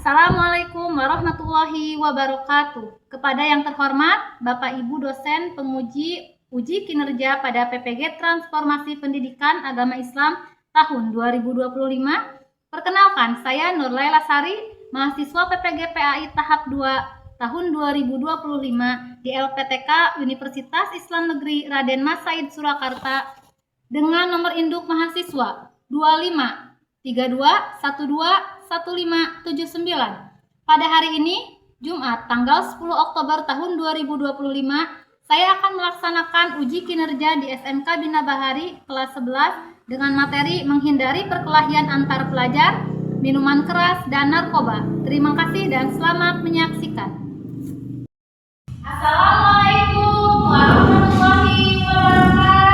Assalamualaikum warahmatullahi wabarakatuh. Kepada yang terhormat Bapak Ibu dosen penguji uji kinerja pada PPG Transformasi Pendidikan Agama Islam tahun 2025. Perkenalkan, saya Nur Laila Sari, mahasiswa PPG PAI tahap 2 tahun 2025 di LPTK Universitas Islam Negeri Raden Mas Said Surakarta dengan nomor induk mahasiswa 2532121579. Pada hari ini, Jumat, tanggal 10 Oktober tahun 2025, saya akan melaksanakan uji kinerja di SMK Bina Bahari kelas 11 dengan materi menghindari perkelahian antar pelajar, minuman keras, dan narkoba. Terima kasih dan selamat menyaksikan. Assalamualaikum warahmatullahi wabarakatuh.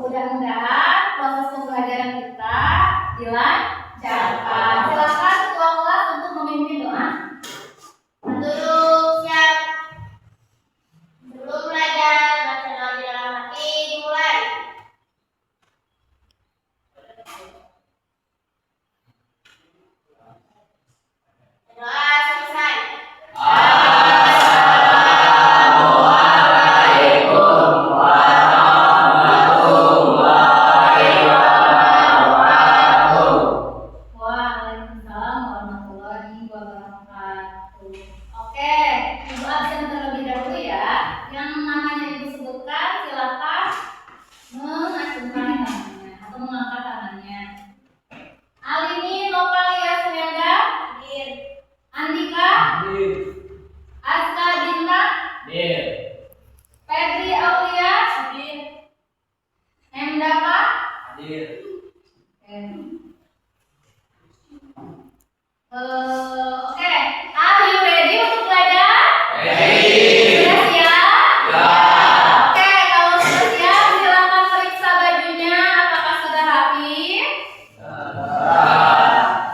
Mudah-mudahan proses pembelajaran kita dilancarkan. Silakan ketua kelas untuk memimpin doa. Duduk siap. Sebelum belajar, baca doa di dalam hati dimulai. Doa selesai. Pedri Aulia Mdaka Oke, are you ready untuk belajar? Sudah siap? Oke, kalau sudah siap silakan periksa bajunya apakah sudah rapi.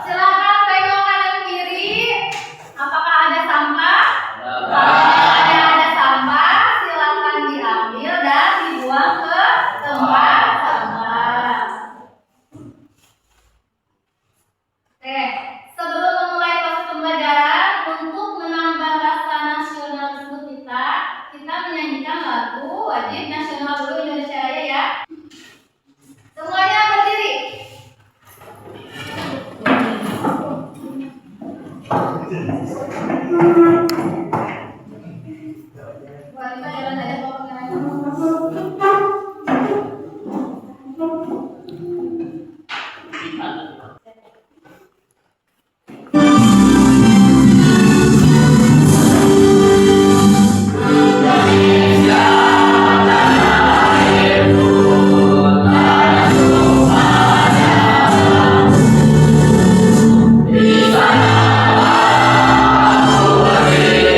Silakan tengok kanan kiri apakah ada sampah. Kalau ada sampah silakan diambil dan dibuang ke tempat sampah. Oke, sebelum memulai proses pembelajaran, untuk menambah rasa nasionalisme kita menyanyikan lagu wajib nasional dulu Indonesia Raya ya. Semuanya berdiri. Wanita jalan aja bawa Di sana aku berdiri.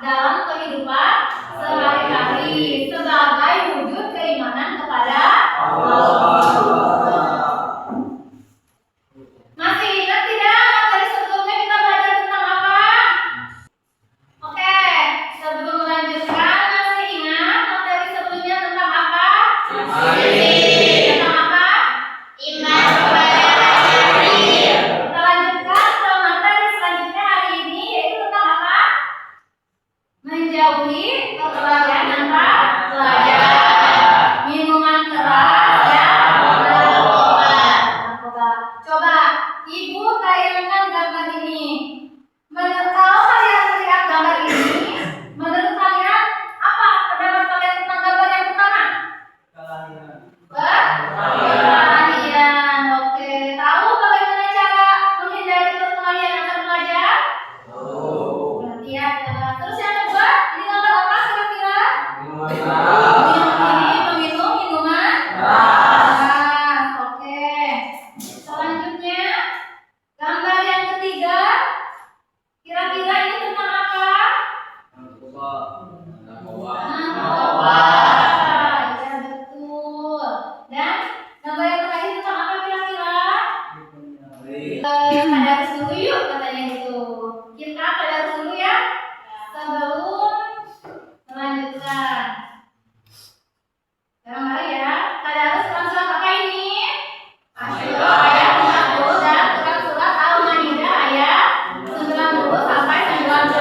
dalam kehidupan sehari-hari sebagai wujud keimanan kepada Allah. Masih ingat tidak materi sebelumnya kita belajar tentang apa? Oke, sebelum melanjutkan masih ingat materi sebelumnya tentang apa? Tentang apa? Iman kepada hari akhir. Kita lanjutkan ke materi selanjutnya hari ini yaitu tentang apa? Menjauhi perkelahian antar pelajar, minuman keras dan narkoba. Coba Ibu tayangkan gambar ini. Kalau kalian melihat gambar ini, menurut kalian apa pendapat kalian tentang gambar yang pertama? Perkelahian. Oke, tahu bagaimana cara menghindari perkelahian antar pelajar? Berarti ya. Terus yang kedua, ini gambar apa kira-kira? Ini peminum minuman keras. Oke. Selanjutnya, gambar yang ketiga, kira-kira ini tentang apa? Narkoba. Ya betul. Dan gambar yang terakhir tentang apa kira-kira? Tadarus dulu yuk katanya gitu. Kita tadarus dulu ya sebelum melanjutkan. Gambar ya. Tadarus surat apa ini? Asyura ayat 50 dan surat Al-Maidah ayat 90 sampai 91.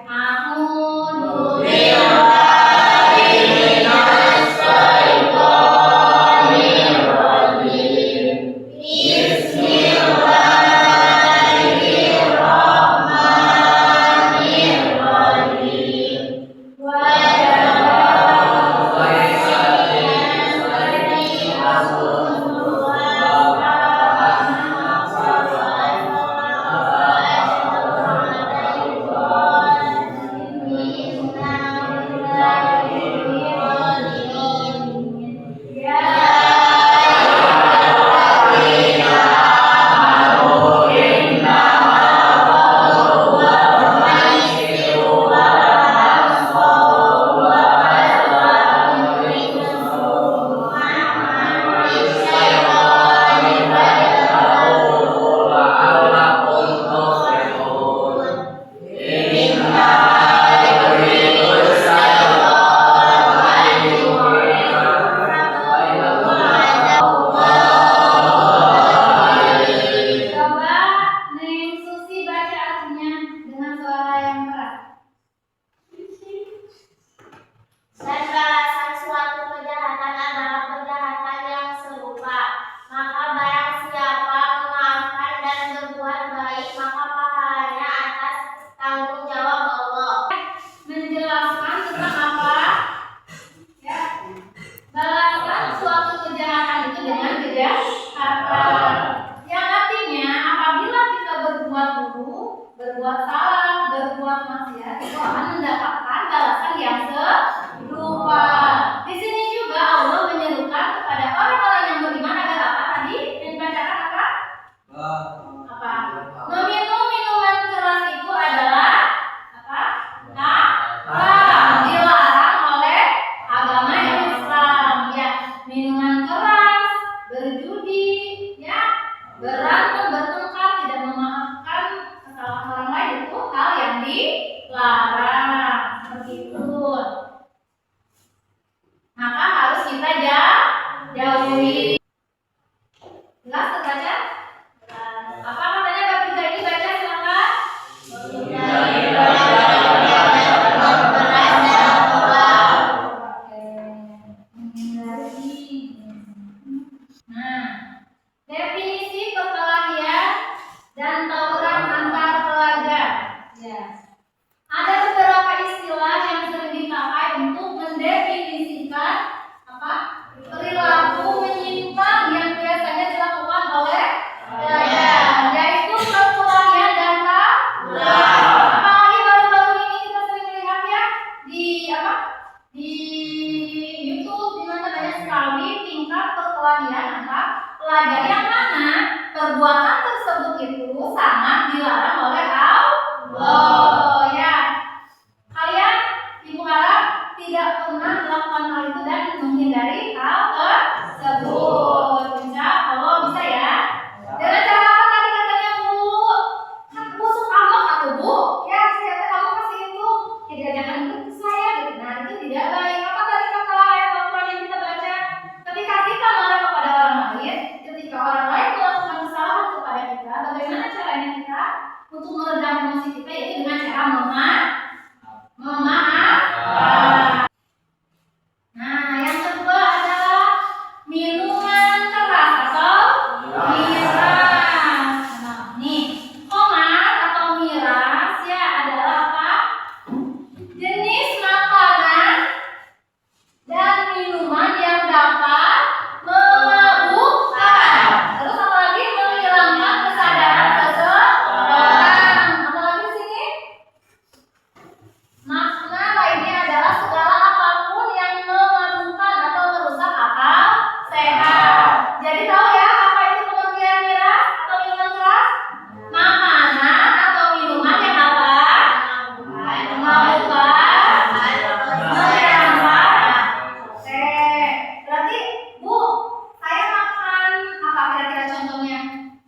A'udzu billahi minas syaitonir rajim. Bismillahirrahmanirrahim. Coba Neng Susi baca artinya dengan suara yang keras. Dan balasan suatu kejahatan adalah kejahatan yang serupa. Maka barang siapa memaafkan dan berbuat baik, maka pahalanya atas tanggung jawab Allah. Menjelaskan tentang apa? Ya. Balasan suatu kejahatan itu dengan kejahatan. Yang artinya apabila kita berbuat buruk, berbuat salah, berbuat maksiat, itu akan mendapatkan balasan yang serupa. Di sini juga Allah menyerukan kepada orang-orang yang beriman agar apa tadi? Yang dibacakan apa? Apa? Meminum minuman keras itu adalah apa? Dilarang oleh agama Islam. Ya, minuman keras, berjudi, ya, berantem, bertengkar, tidak memaafkan kesalahan orang lain itu hal yang dilarang. Seperti itu. Maka harus kita jauhi. Jelas terbaca? Apa katanya bab 3 ini baca silakan. Nah, definisi perkelahian dan tawuran antar pelajar. Ya. Ada beberapa istilah yang sering dipakai untuk mendefinisikan apa? Perilaku menyimpang yang biasanya dilakukan oleh perbuatan tersebut itu sangat dilarang oleh Allah. Ya, kalian ibu harap tidak pernah melakukan hal itu dan menghindari hal tersebut. Insya Allah bisa ya. Dengan cara apa tadi katanya Bu? Kan Bu suka mak atau Bu? Ya, ternyata kamu kasih itu tidak jangan ikut ke saya gitu. Nah itu tidak baik. Apa tadi kata ayat Al-Quran yang kita baca? Ketika kita marah kepada orang lain, ketika orang lain melakukan kesalahan kepada kita, bagaimana caranya kita untuk meredam emosi kita? Yaitu dengan cara memaafkan. Nah, yang kedua adalah minuman keras atau miras. Nah, nih, khamar atau miras ya adalah apa? Jenis makanan dan minuman yang dapat memabukkan. Terus apa lagi? Menghilangkan kesadaran seseorang. Apa lagi di sini? Makna lainnya adalah segala apapun yang memabukkan atau merusak akal sehat. Jadi tahu ya apa itu pengertian miras atau minuman keras? Makanan atau minuman yang apa? Memabukkan, menghilangkan. Oke, berarti Bu, saya makan apa kira-kira contohnya?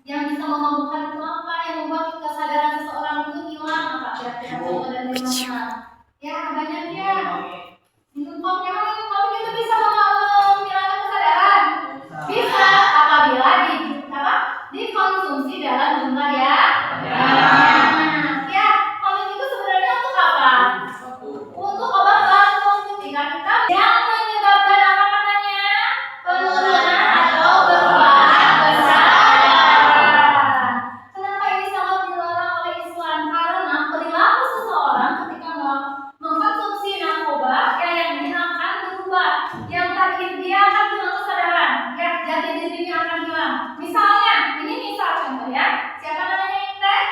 Yang bisa memabukkan itu apa? Yang membuat kesadaran seseorang itu hilang apa kira-kira contoh dari minuman keras? Ya, banyaknya. Minum kopi, emang minum kopi itu bisa menghilangkan kesadaran? Bisa, apabila dikonsumsi dalam jumlah ya. Ya, kopi itu sebenarnya untuk apa? Untuk obat batuk. Ketika kita yang menyebabkan apa katanya? Penurunan atau perubahan kesadaran. Kenapa ini sangat dilarang oleh Islam? Karena perilaku seseorang ketika mengkonsumsi narkoba yang ini akan berubah. Yang tadi dia akan hilang kesadaran, ya jati dirinya akan hilang. Misalnya, ini misal contoh ya. Siapa namanya ini teh?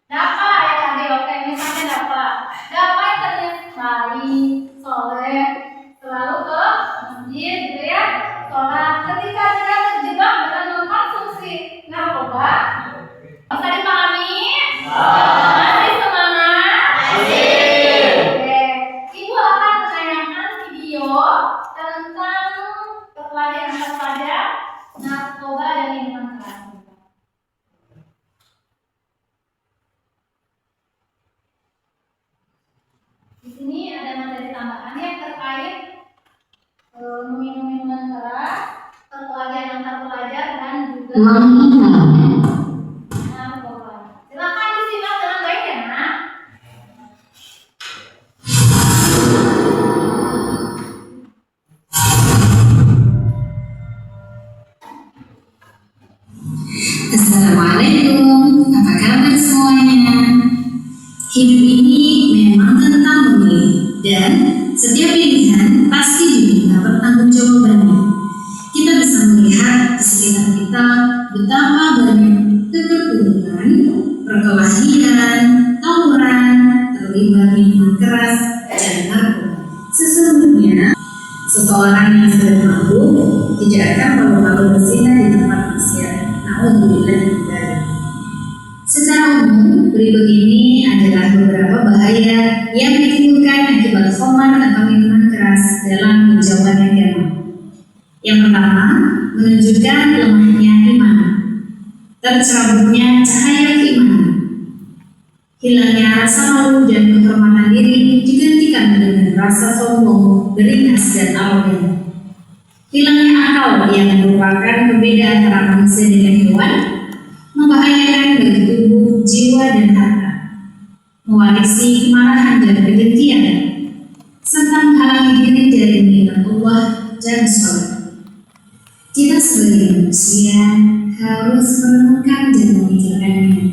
Dapa ya tadi, oke misalnya Dapa. Dapa yang tadinya baik, soleh, selalu ke masjid gitu ya. Sholat. Ketika dia terjebak dengan mengkonsumsi narkoba, bisa dipahami? Masih semangat? Oke. Ibu akan menayangkan video tentang perkelahian terhadap narkoba dan minuman keras. Di sini ada materi tambahan yang terkait meminum minuman keras, perkelahian antar pelajar dan juga narkoba. Silakan disimak dengan baik ya, Nak. Assalamualaikum, apa kabar semuanya? Hidup ini memang tentang memilih, dan setiap pilihan pasti diminta pertanggungjawabannya. Kita bisa melihat di sekitar kita betapa banyak keterpurukan, perkelahian, tawuran, terlibat minuman keras, dan narkoba. Sesungguhnya, seseorang yang sedang mabuk tidak akan malu-malu berzina di tempat maksiat. Secara umum, berikut ini adalah beberapa bahaya yang ditimbulkan akibat khamar atau minuman keras dalam menjauhkan agama. Yang pertama, menunjukkan lemahnya iman, tercerabutnya cahaya keimanan, hilangnya rasa malu dan kehormatan diri digantikan dengan rasa sombong, beringas dan arogan. Hilangnya akal yang merupakan pembeda antara manusia dengan hewan, membahayakan bagi tubuh, jiwa, dan harta, mewarisi kemarahan dan kedengkian, serta menghalangi diri dari mengingat Allah dan sholat. Kita sebagai manusia harus merenungkan dan memikirkannya,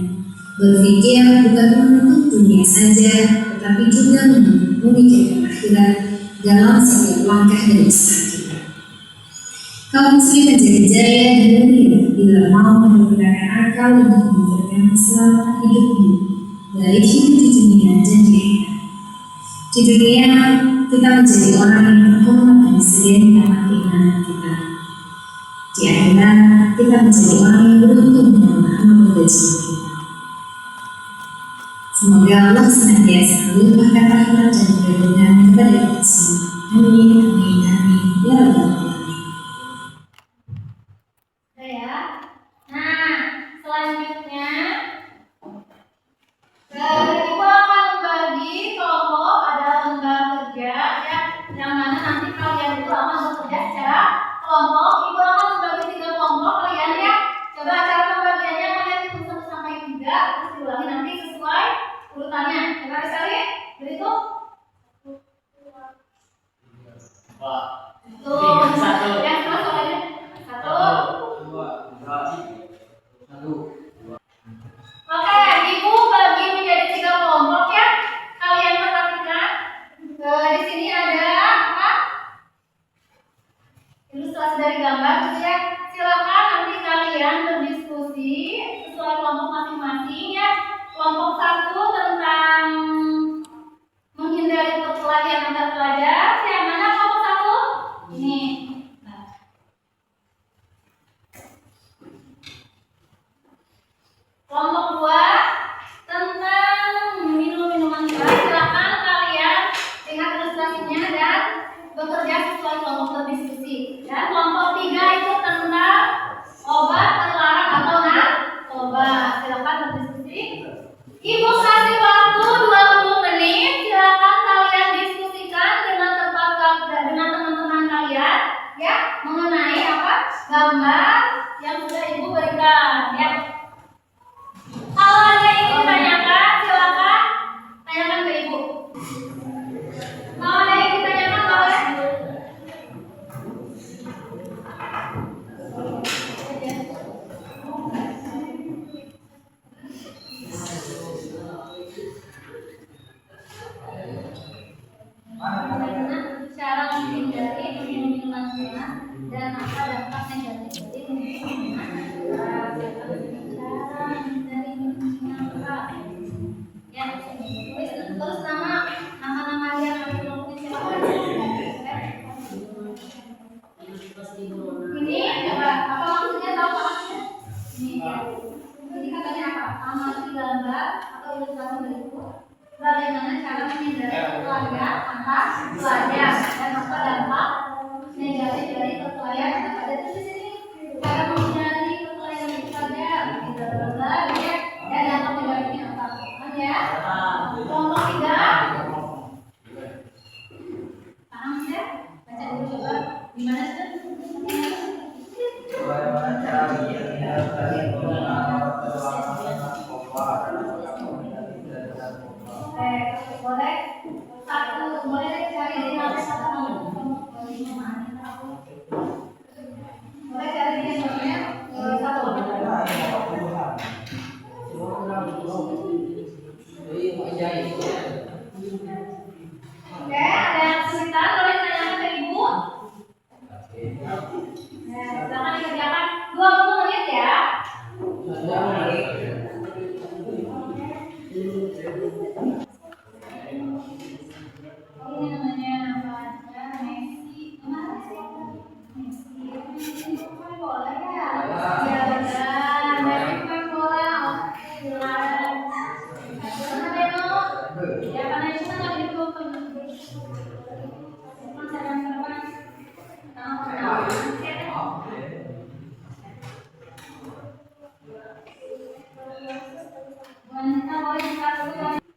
berpikir bukan menuntut dunia saja, tetapi juga memikirkan akhirat dalam setiap langkah dan usaha kita. Kaum muslim menjadi jaya dan mulia bila mau menggunakan akal untuk memikirkan keselamatan hidupnya, baik hidup di dunia dan di akhirat. Di dunia, kita menjadi orang yang terhormat dan disegani karena keimanan kita. kita menjadi orang yang beruntung menerima rezeki. Semoga Allah senantiasa melimpahkan rahmat dan perlindungan kepada kita semua. Amin, amin, amin. Ya Rabbal Alamin. Udah ya. Nah, selanjutnya Ibu akan membagi kelompok ada lembar kerja ya, yang mana nanti kalian itu akan bekerja secara kelompok. Ibu akan membagi 3 kelompok kalian ya. Coba cara pembagiannya kalian hitung 1 sampai 3 terus diulangi nanti sesuai urutannya. Coba sekali berhitung. Tuh, yang terus soalnya 1. Oke, Ibu bagi menjadi 3 kelompok ya. Kalian perhatikan. Di sini ada apa? Ilustrasi dari gambar gitu ya. Silakan nanti kalian berdiskusi sesuai kelompok masing-masing ya. Kelompok 1 tentang menghindari perkelahian antar pelajar. Yang mana kelompok 1? Ini. Kelompok 2 tentang minum-minuman keras. Silakan kalian lihat ilustrasinya dan bekerja sesuai kelompok berdiskusi. Dan kelompok 3 itu tentang obat terlarang atau narkoba. Silakan berdiskusi. Ibu kasih waktu 20 menit. Silakan kalian diskusikan dengan teman-teman kalian ya mengenai apa gambar yang sudah Ibu berikan ya. Kalau ada yang ingin ditanyakan, silakan tanyakan ke Ibu. Kalau ada yang ditanyakan, boleh. Bagaimana cara menghindari minum-minuman keras dan apa dampak negatif dari minum-minuman keras? Cara menghindari minum-minuman keras. Ya, tulis terus nama yang harus dilakukan siapa? Ini coba apa maksudnya, tahu apa maksudnya? Ini ya. Ini katanya apa? Amati gambar atau ilustrasi berikut. Bagaimana cara menghindari perkelahian antar pelajar dan apa dampak negatif dari perkelahian antar pelajar. Itu di sini cara menghindari perkelahian antar pelajar, tidak berbeda ya, dan dampak negatifnya apa? Paham ya? Kelompok 3 paham ya? Baca dulu coba. Gimana sih? Boleh satu, boleh cari di HP satu. Boleh cari di HP-nya satu. Oke, ada yang kesulitan boleh tanyakan ke Ibu. Nah, silakan dikerjakan 20 menit ya. Ini namanya apa aja? Messi. Mana sih? Messi main bola ya? Ya benar. Messi main bola. Oke, jelas. Mana Beno? Ya karena itu kan lagi di bawah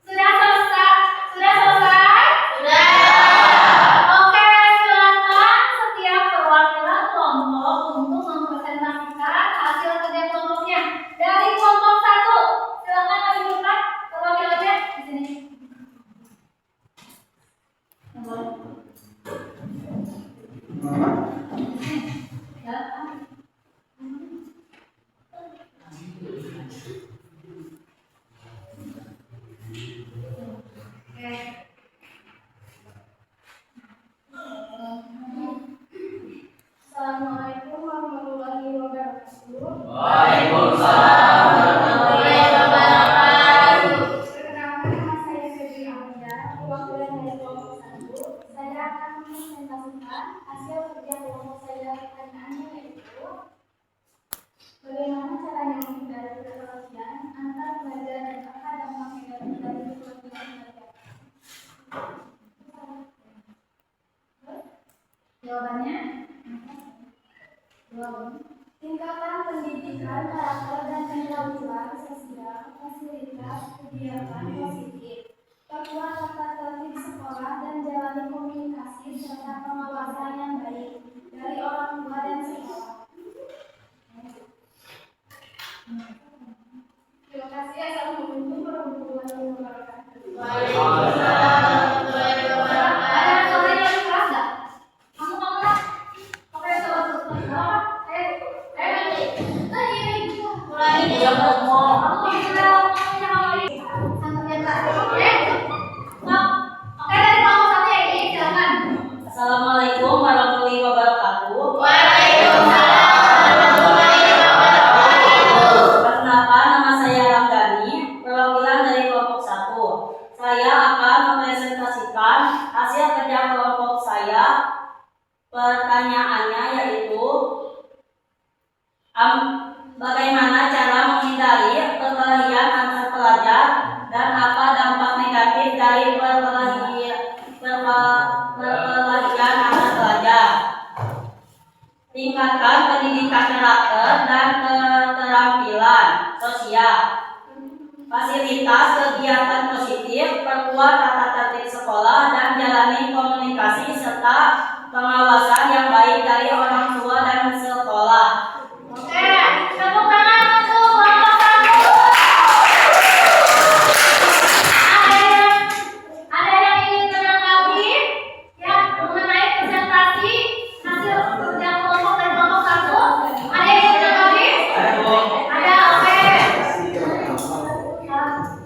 Sudah selesai? Sudah selesai? Sudah. Oke, silakan setiap perwakilan kelompok untuk mempresentasikan hasil kerja kelompoknya. Dari kelompok 1, silakan kami buka perwakilannya di sini. Assalamualaikum warahmatullahi wabarakatuh. Waalaikumsalam warahmatullahi wabarakatuh. Perkenalkan, nama saya Febri Amanda, perwakilan dari kelompok 1. Saya akan mempresentasikan hasil kerja kelompok saya. Pertanyaannya yaitu Tingkatan pendidikan, karakter, dan keterampilan sosial, fasilitas, kegiatan positif, perkuat tata tertib sekolah, dan jalani komunikasi serta pengawasan yang baik dari orang tua dan sekolah. Terima kasih. Assalamualaikum warahmatullahi wabarakatuh. Assalamualaikum warahmatullahi wabarakatuh. Perkenalkan, nama saya Ramdhani, perwakilan dari kelompok 1. Saya akan mempresentasikan hasil kerja kelompok saya. Pertanyaannya yaitu bagaimana cara menghindari perkelahian antar pelajar dan apa dampak negatif dari perkelahian antar pelajar. Tingkatkan pendidikan karakter dan keterampilan sosial. Fasilitas kegiatan positif, perkuat tata tertib sekolah, dan jalani komunikasi serta pengawasan yang baik dari orang tua dan sekolah. Oke, tepuk tangan untuk kelompok 1. Ada yang ingin menanggapi yang mengenai presentasi hasil kerja kelompok dari kelompok 1? Ada yang ingin menanggapi? Ada, oke.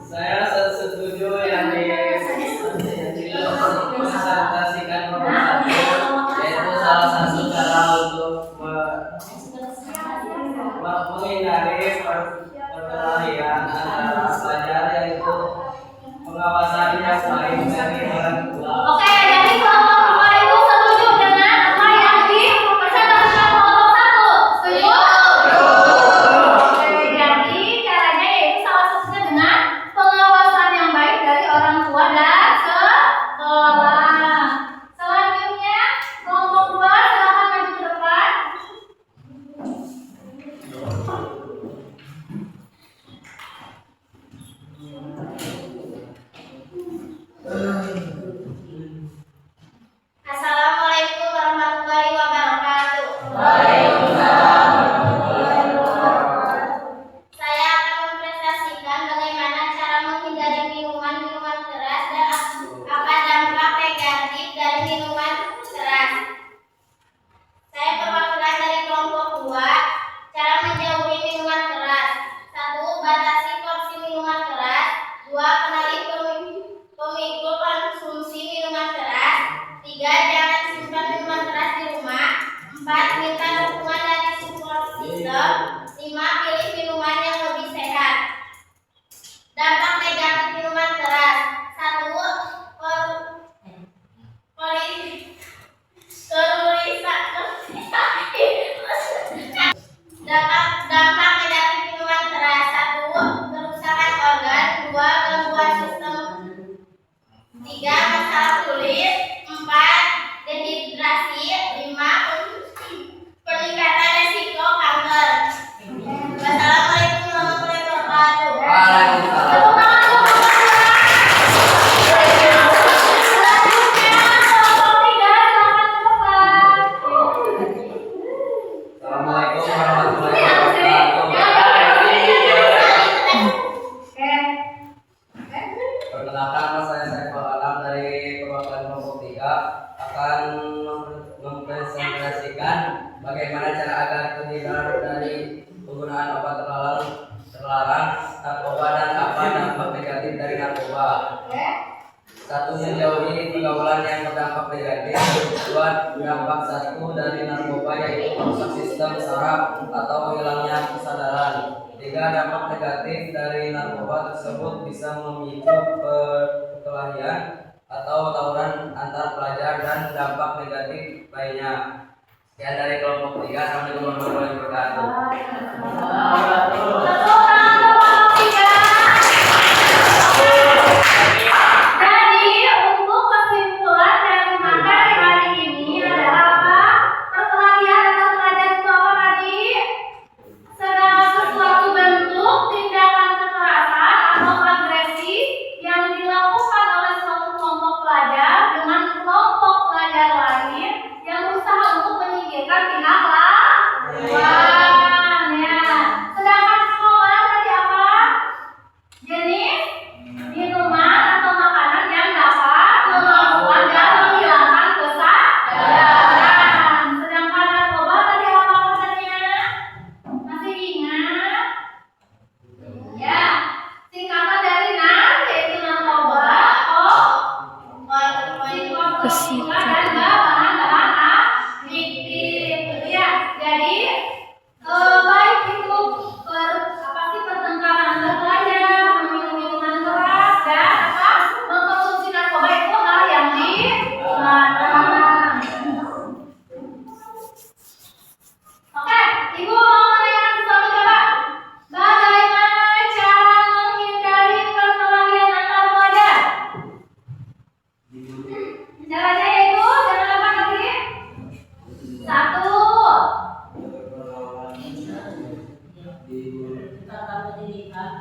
Saya setuju yang dipresentasikan kelompok 1, yaitu salah satu cara untuk menghindari perkelahian antara pelajar, yaitu pengawasan yang baik dari orang tua. Oke, jadi kelompok 2 itu setuju dengan apa yang dipresentasikan kelompok 1? Setuju? Oke, jadi caranya yaitu salah satunya dengan pengawasan yang baik dari orang tua dan sekolah. Selanjutnya, kelompok 2 silakan maju ke depan. Assalamualaikum warahmatullahi wabarakatuh. Saya akan mempresentasikan bagaimana cara menghindari minuman keras dan apa dampak negatif dari minuman keras. Saya perwakilan dari kelompok 2. Cara menjauhi minuman keras. 1. Batasi porsi minuman keras. 2. Kenali pemikul konsumsi minuman keras. 3. Jangan simpan minuman keras di rumah. 4. Minta dukungan dari support system. 5. Pilih minuman yang lebih sehat. Dampak negatif minuman keras. 1. Dampak negatif minuman keras. 1. Kerusakan organ. 2. Gangguan sistem. 3. Masalah kulit. 4. Dehidrasi. 5. Peningkatan resiko kanker. Wassalamualaikum warahmatullahi wabarakatuh. Waalaikumsalam. Tepuk tangan untuk kelompok 2. Selanjutnya, kelompok 3 silakan ke depan. Assalamualaikum warahmatullahi wabarakatuh. Oke. Perkenalkan, nama saya Saiful Alam dari perwakilan kelompok 3, akan mempresentasikan bagaimana cara agar terhindar dari penggunaan obat terlarang, narkoba, dan apa dampak negatif dari narkoba. 1. Menjauhi pergaulan yang berdampak negatif. 2. Dampak 1 dari narkoba yaitu merusak sistem saraf atau hilangnya kesadaran. 3. Dampak negatif dari narkoba tersebut bisa memicu perkelahian atau tawuran antar pelajar dan dampak negatif lainnya. Sekian dari kelompok 3. Assalamualaikum warahmatullahi wabarakatuh. Tepuk tangan untuk kelompok 3. Jadi untuk kesimpulan dari materi hari ini adalah apa? Perkelahian antar pelajar itu apa?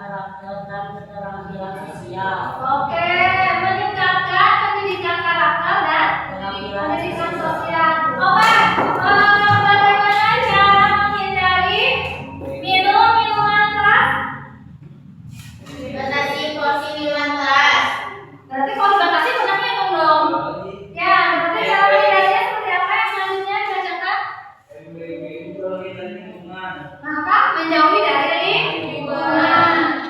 karakter dan keterampilan sosial. Oke, meningkatkan pendidikan karakter dan pendidikan sosial. Oke, bagaimana cara menghindari minum minuman keras? Batasi porsi minuman keras. Berarti kalau dibatasi pernah minum dong. Ya, berarti cara menghindarinya seperti apa yang selanjutnya dibacakan? Maka menjauhi dari lingkungan.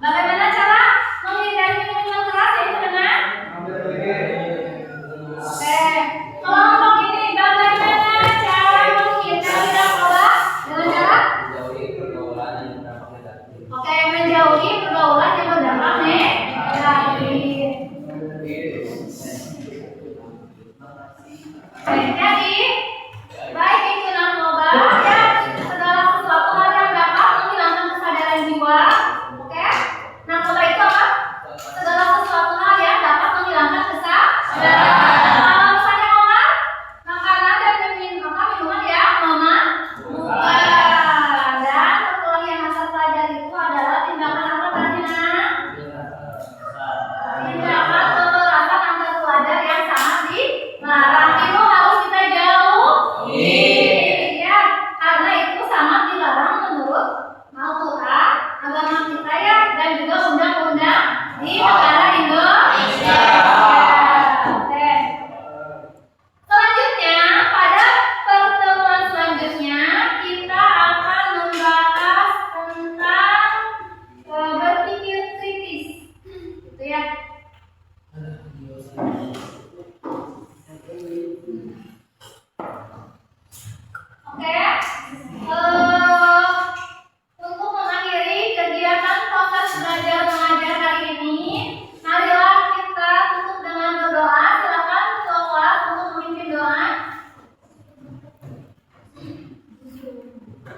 Bagaimana cara menghindari minuman keras yaitu dengan? Oke, kelompok ini bagaimana cara menghindari narkoba dengan cara? Menjauhi pergaulan yang berdampak negatif. Oke, menjauhi pergaulan yang berdampak negatif. Oke, jadi baik itu narkoba ya segala sesuatu hal yang dapat menghilangkan kesadaran jiwa. Oke, narkoba itu apa? Segala sesuatu hal yang dapat menghilangkan kesadaran. Kalau misalnya obat, makanan dan minuman ya bukan. Dan setelah yang asal pelajari itu adalah tindakan apa tadi nak? Tindakan kekerasan antar pelajar yang sangat dilarang. Itu harus kita jauhi. Ya, karena itu sangat dilarang menurut Al-Quran, agama kita ya, dan juga undang-undang di negara Indonesia. Oke. Selanjutnya, pada pertemuan selanjutnya kita akan membahas tentang berpikir kritis, gitu ya. Oke, untuk mengakhiri kegiatan proses belajar mengajar hari ini, marilah kita tutup dengan berdoa. Silakan ketua kelas untuk memimpin doa.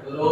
Dulu